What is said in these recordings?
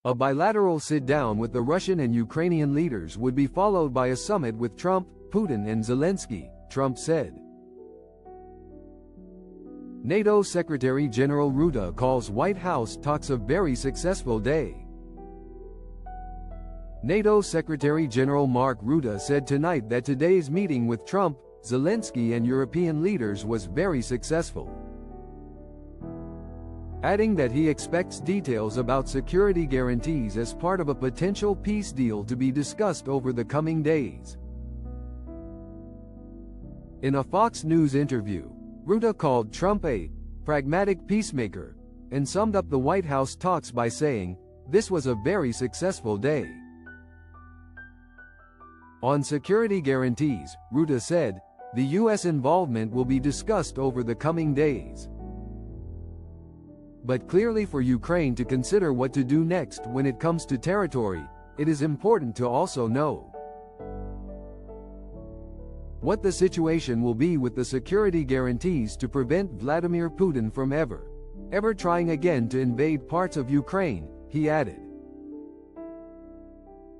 A bilateral sit-down with the Russian and Ukrainian leaders would be followed by a summit with Trump, Putin and Zelensky, Trump said. NATO Secretary General Rutte calls White House talks a very successful day. NATO Secretary General Mark Rutte said tonight that today's meeting with Trump, Zelensky and European leaders was very successful, adding that he expects details about security guarantees as part of a potential peace deal to be discussed over the coming days. In a Fox News interview, Rutte called Trump a pragmatic peacemaker and summed up the White House talks by saying, "This was a very successful day." On security guarantees, Rutte said, "The U.S. involvement will be discussed over the coming days. But clearly for Ukraine to consider what to do next when it comes to territory, it is important to also know what the situation will be with the security guarantees to prevent Vladimir Putin from ever trying again to invade parts of Ukraine," he added.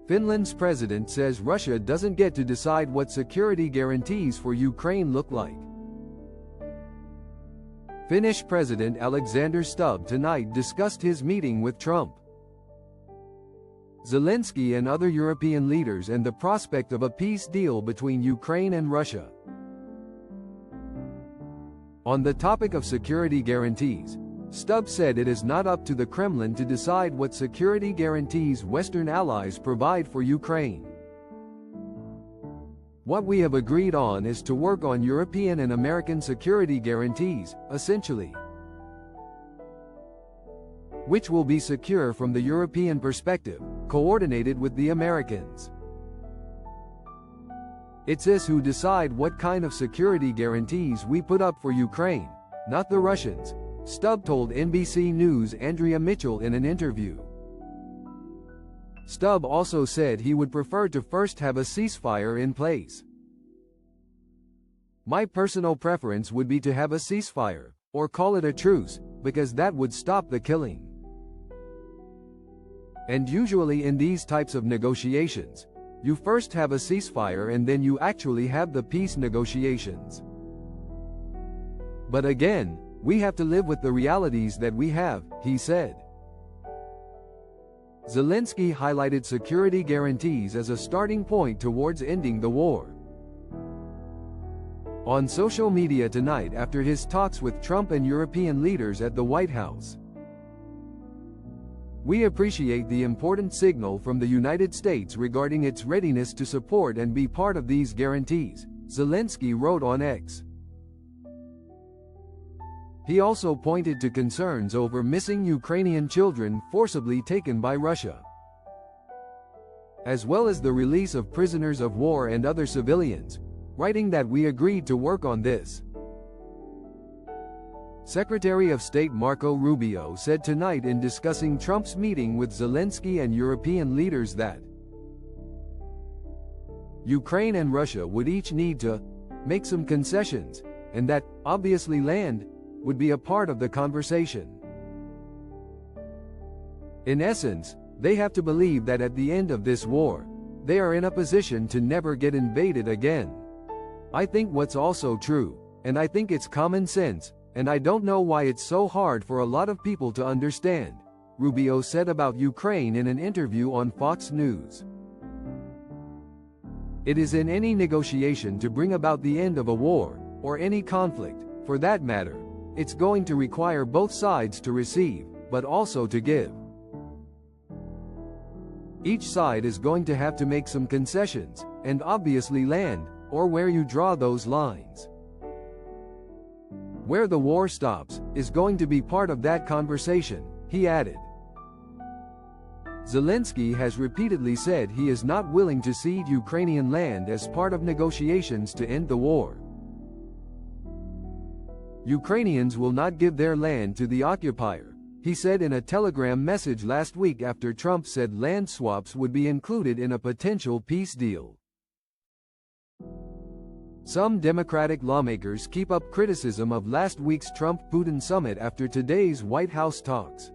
Finland's president says Russia doesn't get to decide what security guarantees for Ukraine look like. Finnish President Alexander Stubb tonight discussed his meeting with Trump, Zelensky and other European leaders and the prospect of a peace deal between Ukraine and Russia. On the topic of security guarantees, Stubb said it is not up to the Kremlin to decide what security guarantees Western allies provide for Ukraine. "What we have agreed on is to work on European and American security guarantees, essentially, which will be secure from the European perspective, coordinated with the Americans. It's us who decide what kind of security guarantees we put up for Ukraine, not the Russians," Stubb told NBC News' Andrea Mitchell in an interview. Stubb also said he would prefer to first have a ceasefire in place. "My personal preference would be to have a ceasefire, or call it a truce, because that would stop the killing. And usually in these types of negotiations, you first have a ceasefire and then you actually have the peace negotiations. But again, we have to live with the realities that we have," he said. Zelensky highlighted security guarantees as a starting point towards ending the war. On social media tonight after his talks with Trump and European leaders at the White House, "We appreciate the important signal from the United States regarding its readiness to support and be part of these guarantees," Zelensky wrote on X. He also pointed to concerns over missing Ukrainian children forcibly taken by Russia, as well as the release of prisoners of war and other civilians, writing that "we agreed to work on this." Secretary of State Marco Rubio said tonight in discussing Trump's meeting with Zelensky and European leaders that Ukraine and Russia would each need to make some concessions, and that, obviously, land would be a part of the conversation. In essence, they have to believe that at the end of this war, they are in a position to never get invaded again. I think what's also true, and I think it's common sense, and I don't know why it's so hard for a lot of people to understand," Rubio said about Ukraine in an interview on Fox News. "It is in any negotiation to bring about the end of a war, or any conflict, for that matter, it's going to require both sides to receive, but also to give. Each side is going to have to make some concessions, and obviously land, or where you draw those lines. Where the war stops, is going to be part of that conversation," he added. Zelensky has repeatedly said he is not willing to cede Ukrainian land as part of negotiations to end the war. "Ukrainians will not give their land to the occupier," he said in a Telegram message last week after Trump said land swaps would be included in a potential peace deal. Some Democratic lawmakers keep up criticism of last week's Trump-Putin summit after today's White House talks.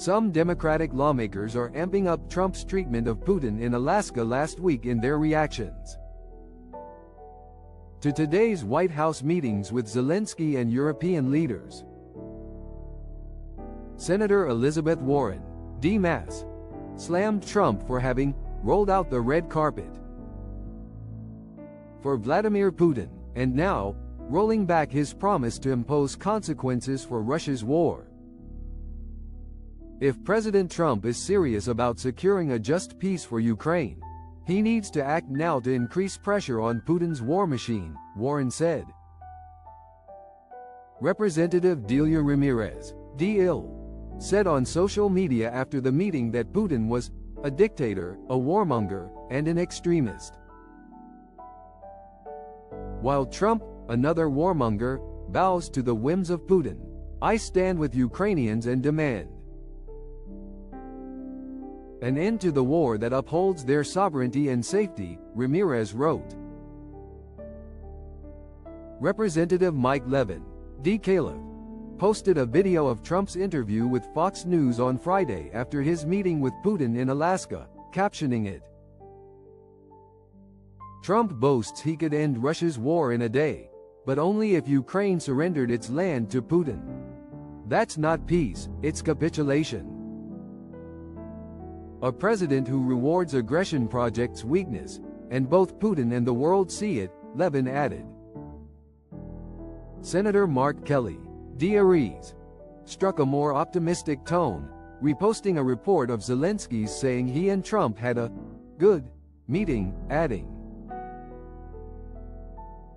Some Democratic lawmakers are amping up Trump's treatment of Putin in Alaska last week in their reactions to today's White House meetings with Zelensky and European leaders. Senator Elizabeth Warren, D-Mass, slammed Trump for having rolled out the red carpet for Vladimir Putin, and now rolling back his promise to impose consequences for Russia's war. If President Trump is serious about securing a just peace for Ukraine, he needs to act now to increase pressure on Putin's war machine, Warren said. Representative Delia Ramirez, D.I.L., said on social media after the meeting that Putin was a dictator, a warmonger, and an extremist. While Trump, another warmonger, bows to the whims of Putin, I stand with Ukrainians and demand an end to the war that upholds their sovereignty and safety, Ramirez wrote. Representative Mike Levin, D. Caleb, posted a video of Trump's interview with Fox News on Friday after his meeting with Putin in Alaska, captioning it, "Trump boasts he could end Russia's war in a day, but only if Ukraine surrendered its land to Putin. That's not peace, it's capitulation. A president who rewards aggression projects weakness, and both Putin and the world see it," Levin added. Senator Mark Kelly, D. Aries, struck a more optimistic tone, reposting a report of Zelensky's saying he and Trump had a good meeting, adding,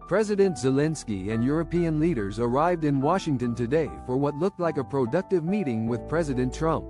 President Zelensky and European leaders arrived in Washington today for what looked like a productive meeting with President Trump.